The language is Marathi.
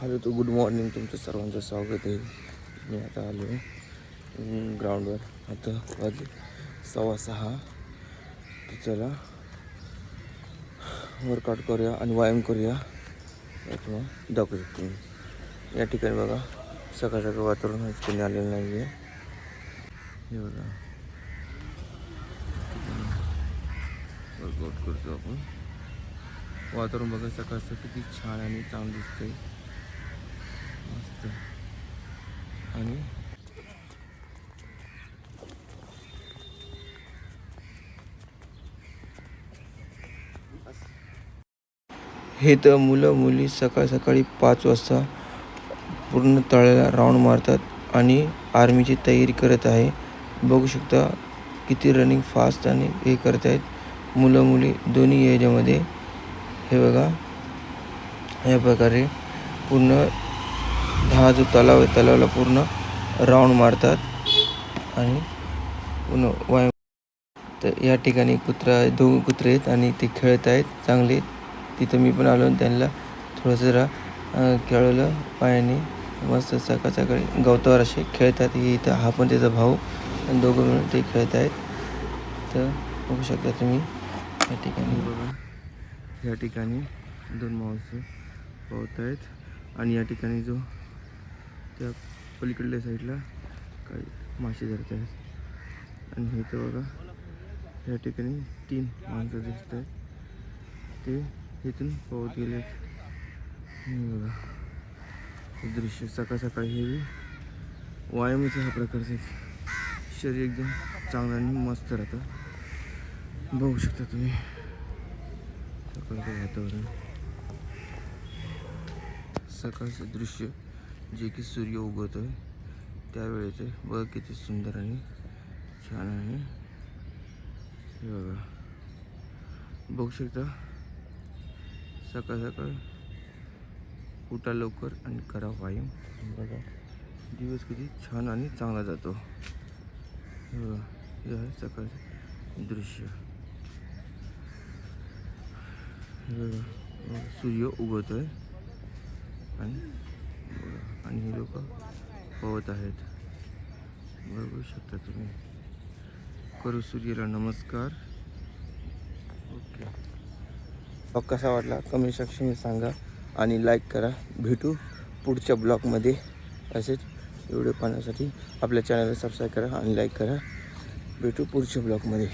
हॅलो तो गुड मॉर्निंग, तुमचं सर्वांचं स्वागत आहे. मी आता आलो ग्राउंडवर. आता वाजले 6:15. तर चला वर्कआउट करूया आणि व्यायाम करूया. तुम्हाला दाखवू शकतो मी. या ठिकाणी बघा सकाळ सकाळ वातावरण आज कोणी आलेलं नाही आहे. हे बघा वर्कआउट करतो आपण. वातावरण बघा सकाळचं किती छान आणि चांगलं दिसतंय, मस्त. आणि हे तर मुलं मुली सकाळ सकाळी 5 वाजता पूर्ण तळ्याला राऊंड मारतात आणि आर्मीची तयारी करत आहे. बघू शकता किती रनिंग फास्ट आणि हे करत आहेत मुलं मुली दोन्ही एरियामध्ये. हे बघा या प्रकारे पूर्ण हा जो तलाव आहे तलावाला पूर्ण राऊंड मारतात आणि पूर्ण व्यायाम. तर या ठिकाणी दोन कुत्रे आहेत आणि ते खेळत आहेत चांगले. तिथं मी पण आलो आणि त्यांना थोडंसं जरा खेळवलं पायाने. मस्त सकाळ सकाळी गवतावर असे खेळतात. इथं हा पण त्याचा भाऊ आणि दोघं मिळून ते खेळत आहेत. तर बघू शकता तुम्ही या ठिकाणी. बघा या ठिकाणी दोन माणसं पोहत आहेत आणि या ठिकाणी जो त्या पलीकडल्या साईडला काही मासे धरत आहेत. आणि इथं बघा या ठिकाणी 3 माणसं दिसत आहेत, ते इथून पोहत गेलेत. बघा हे दृश्य सकाळ सकाळी हे व्यायामाचा हा प्रकारचं शरीर एकदम चांगलं आणि मस्त राहतं. बघू शकता तुम्ही सकाळचं वातावरण, सकाळचं दृश्य जे की सूर्य उगवतोय त्यावेळेचे बघा किती सुंदर आणि छान आहे. हे बघा बघू शकता सकाळ सकाळ उठा लवकर आणि करा व्यायाम. बघा दिवस किती छान आणि चांगला जातो. हे बघा हे आहे सकाळचं दृश्य. हे बघा सूर्य उगवतोय आणि हे लोक पोहत आहेत. बघू शकता तुम्ही. करू सूर्याला नमस्कार. ओके. ब्लॉग कसा वाटला कमेंट सेक्शनमध्ये सांगा आणि लाईक करा. भेटू पुढच्या ब्लॉगमध्ये. असेच व्हिडिओ पाहण्यासाठी आपल्या चॅनलला सबस्क्राईब करा आणि लाईक करा. भेटू पुढच्या ब्लॉगमध्ये.